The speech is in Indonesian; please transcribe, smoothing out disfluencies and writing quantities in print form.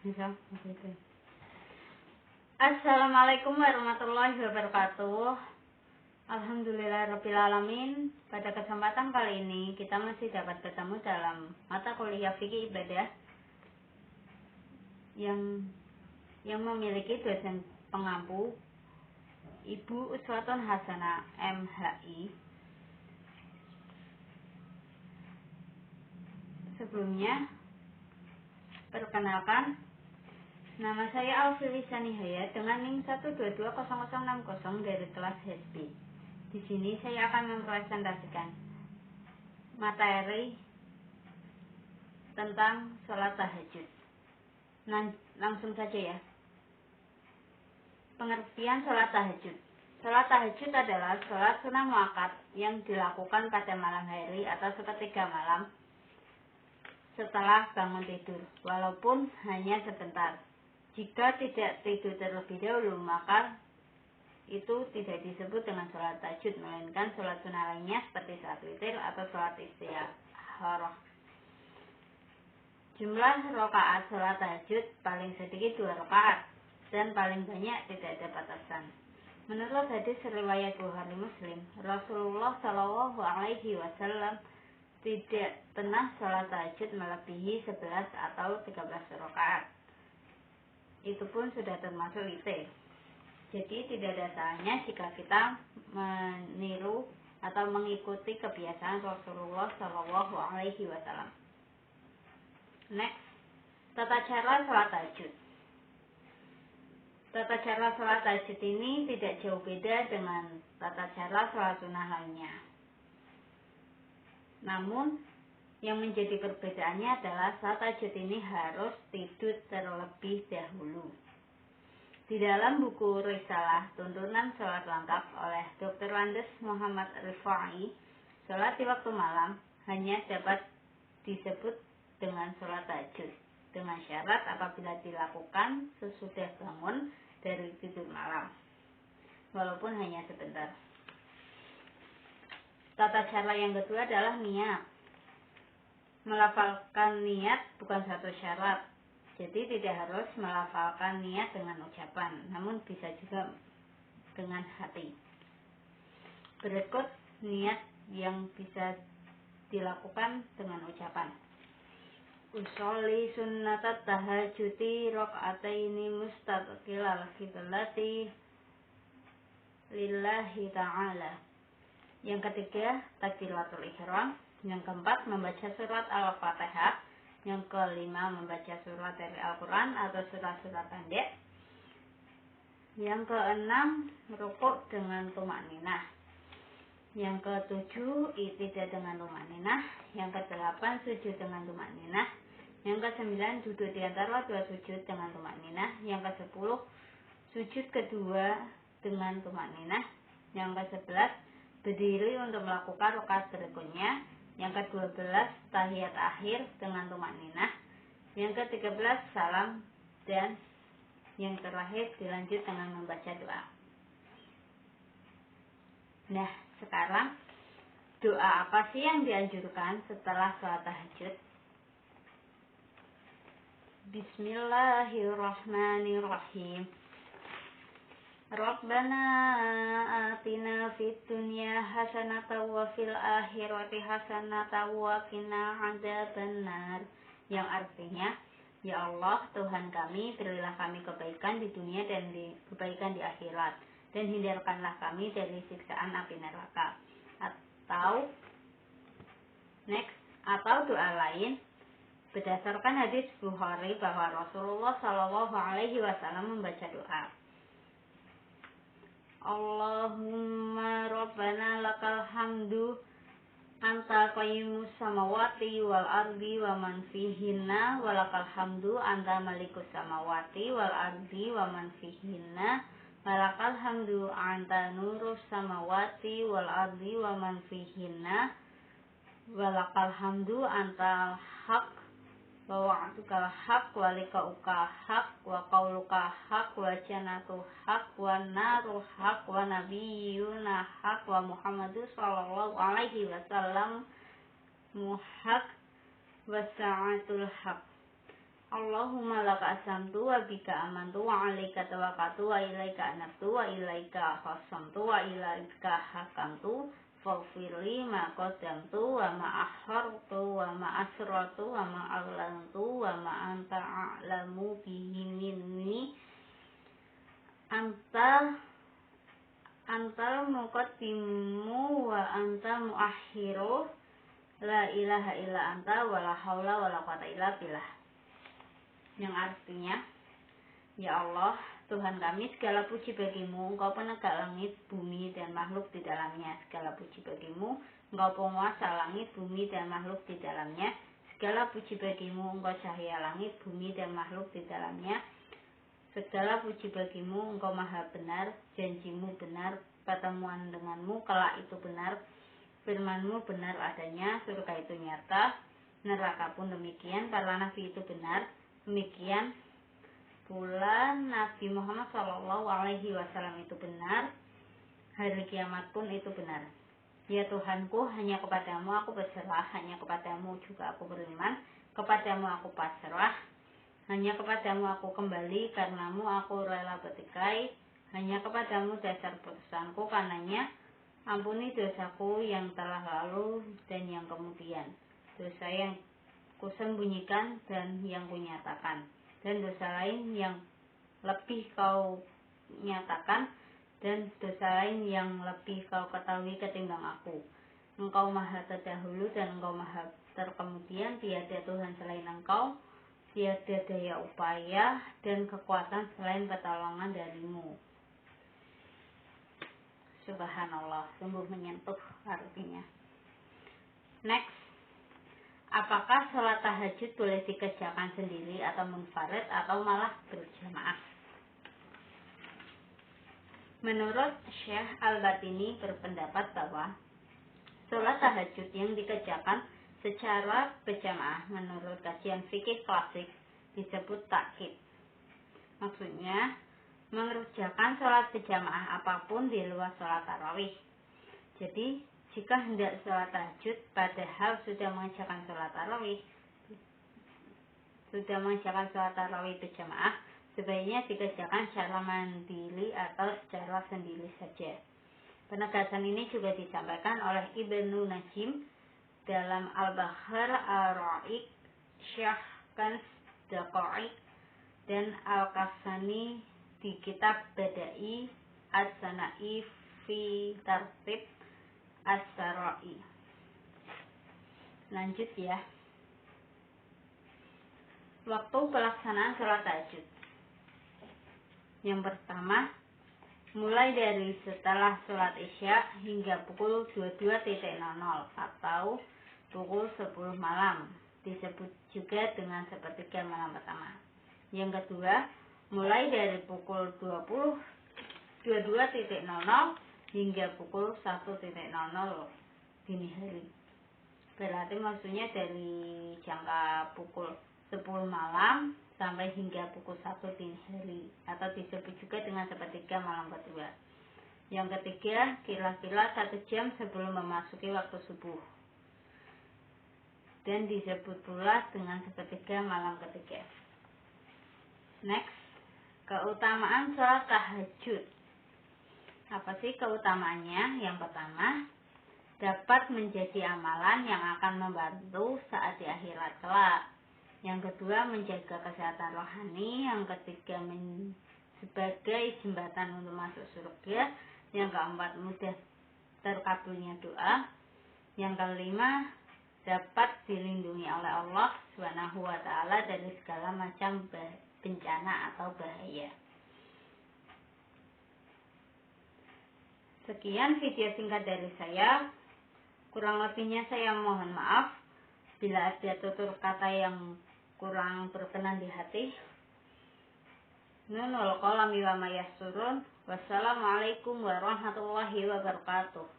Bisa, gitu. Assalamualaikum warahmatullahi wabarakatuh. Alhamdulillahirrabbilalamin. Pada kesempatan kali ini kita masih dapat bertemu dalam mata kuliah fikih ibadah yang memiliki dosen pengampu Ibu Uswatun Hasanah MHI. Sebelumnya, perkenalkan, nama saya Alfilisya Nihayat dengan NIM 1220060 dari kelas HSP. Di sini saya akan mempresentasikan materi tentang sholat tahajud. Langsung saja ya. Pengertian sholat tahajud. Sholat tahajud adalah sholat sunnah muakkad yang dilakukan pada malam hari atau sepertiga malam setelah bangun tidur, walaupun hanya sebentar. Jika tidak tidur terlebih dahulu, maka itu tidak disebut dengan sholat tahajud, melainkan sholat sunnah lainnya seperti sholat witir atau sholat istikharah. Jumlah rakaat sholat tahajud paling sedikit 2 rakaat dan paling banyak tidak ada batasan. Menurut hadis riwayat Bukhari Muslim, Rasulullah Shallallahu Alaihi Wasallam tidak pernah sholat tahajud melebihi 11 atau 13 rakaat. Itu pun sudah termasuk witir. Jadi tidak ada salahnya jika kita meniru atau mengikuti kebiasaan Rasulullah Shallallahu Alaihi Wasallam. Next, tata cara sholat tahajud. Tata cara sholat tahajud ini tidak jauh beda dengan tata cara sholat sunnah lainnya. Namun, yang menjadi perbedaannya adalah sholat tahajud ini harus tidur terlebih dahulu. Di dalam buku Risalah Tuntunan Sholat Lengkap oleh Dr. Landes Muhammad Rifai, sholat di waktu malam hanya dapat disebut dengan sholat tahajud, dengan syarat apabila dilakukan sesudah bangun dari tidur malam, walaupun hanya sebentar. Tata cara yang kedua adalah niat. Melafalkan niat bukan satu syarat, jadi tidak harus melafalkan niat dengan ucapan, namun bisa juga dengan hati. Berikut niat yang bisa dilakukan dengan ucapan. Usolli sunnatat tahajudi rakaataini mustaqilal qiblati lillahi ta'ala. Yang ketiga, takbiratul ihram. Yang keempat, membaca surat Al-Fatihah. Yang kelima, membaca surat dari Al-Quran atau surat-surat pendek. Yang keenam, rukuk dengan tumakninah. Yang ketujuh, i'tidal dengan tumakninah. Yang kedelapan, sujud dengan tumakninah. Yang kesembilan, duduk di antara dua sujud dengan tumakninah. Yang kesepuluh, sujud kedua dengan tumakninah. Yang ke-11, berdiri untuk melakukan rakaat berikutnya. Yang ke-12, tahiyat akhir dengan tumakninah. Yang ke-13, salam. Dan yang terakhir dilanjut dengan membaca doa. Nah, sekarang doa apa sih yang dianjurkan setelah sholat tahajud? Bismillahirrahmanirrahim. Rabbana atina fid dunya hasanatan wa fil akhirati hasanatan wa qina adzabannar. Yang artinya, ya Allah, Tuhan kami, berilah kami kebaikan di dunia dan kebaikan di akhirat, dan hindarkanlah kami dari siksaan api neraka. Atau doa lain, berdasarkan hadis Bukhari bahwa Rasulullah Shallallahu Alaihi Wasallam membaca doa, Allahumma Rabbana lakal hamdu anta qayyimus samawati wal ardi wa man fihinna wa lakal hamdu anta malikus samawati wal ardi wa man fihinna wa lakal hamdu anta nurus samawati wal ardi wa man fihinna wa lakal hamdu anta haq wa wa'dukal haq wa liqa'uka haq wa qauluka haq wa jannatu haq wa naru haq wa nabiyyuna haq wa Muhammadu sallallahu alaihi wasallam muhaq wa sa'atul haq. Allahumma laka aslamtu wa bika amantu wa 'alaika tawakkaltu wa ilaika anabtu wa ilaika khasamtu wa ilaika hakamtu faghfirli ma qaddamtu wa ma akhartu wa ma asrartu wa ma a'lantu wa ma anta a'lamu bihi minni antal muqaddimu wa anta muakhiru la ilaha illa anta wa la haula wa la quwata illa billah. Yang artinya, ya Allah, Tuhan kami, segala puji bagimu, Engkau penegak langit, bumi, dan makhluk di dalamnya. Segala puji bagimu, Engkau penguasa langit, bumi, dan makhluk di dalamnya. Segala puji bagimu, Engkau cahaya langit, bumi, dan makhluk di dalamnya. Segala puji bagimu, Engkau maha benar, janjimu benar, pertemuan denganmu kelak itu benar, firmanmu benar adanya, surga itu nyata, neraka pun demikian, para nabi itu benar, demikian pula Nabi Muhammad SAW itu benar, hari kiamat pun itu benar. Ya Tuhanku, hanya kepadamu aku berserah, hanya kepadamu juga aku beriman, kepadamu aku pasrah, hanya kepadamu aku kembali, karenamu aku rela bertikai, hanya kepadamu dasar putusanku, karenanya ampuni dosaku yang telah lalu dan yang kemudian, dosa yang kusembunyikan dan yang kunyatakan, dan dosa lain yang lebih kau nyatakan, dan dosa lain yang lebih kau ketahui ketimbang aku. Engkau maha terdahulu dan engkau maha terkemudian, tiada Tuhan selain engkau, tiada daya upaya dan kekuatan selain pertolongan darimu. Subhanallah, sungguh menyentuh artinya. Next. Apakah sholat tahajud boleh dikerjakan sendiri atau munfarid atau malah berjamaah? Menurut Syekh Al-Batini berpendapat bahwa sholat tahajud yang dikerjakan secara berjamaah menurut kajian fikih klasik disebut takhid. Maksudnya, mengerjakan sholat berjamaah apapun di luar sholat tarawih. Jadi, jika hendak sholat tahajud padahal sudah mengerjakan sholat tarawih berjamaah, sebaiknya dikerjakan secara mandiri atau secara sendiri saja. Penegasan ini juga disampaikan oleh Ibnu Najim dalam Al-Bahr Ar-Ra'iq, Syekh Kans Daqa'iq, dan Al-Kasani di kitab Badai As-Sana'i fi Tartib As-Sarai. Lanjut ya. Waktu pelaksanaan sholat tahajud. Yang pertama, mulai dari setelah sholat isya hingga pukul 22.00 atau pukul 10 malam. Disebut juga dengan sepertiga malam pertama. Yang kedua, mulai dari pukul 22.00 hingga pukul 1.00 dini hari. Berarti maksudnya dari jangka pukul 10 malam sampai hingga pukul 1 dini hari, atau disebut juga dengan sepertiga malam kedua. Yang ketiga, kira-kira 1 jam sebelum memasuki waktu subuh, dan disebut pula dengan sepertiga malam ketiga. Next, keutamaan sholat tahajud. Apa sih keutamaannya? Yang pertama, dapat menjadi amalan yang akan membantu saat di akhirat kelak. Yang kedua, menjaga kesehatan rohani. Yang ketiga, sebagai jembatan untuk masuk surga. Yang keempat, mudah terkabulnya doa. Yang kelima, dapat dilindungi oleh Allah SWT dari segala macam bencana atau bahaya. Sekian video singkat dari saya. Kurang lebihnya saya mohon maaf bila ada tutur kata yang kurang berkenan di hati. Nunul qalami wa ma yasurun. Wassalamualaikum warahmatullahi wabarakatuh.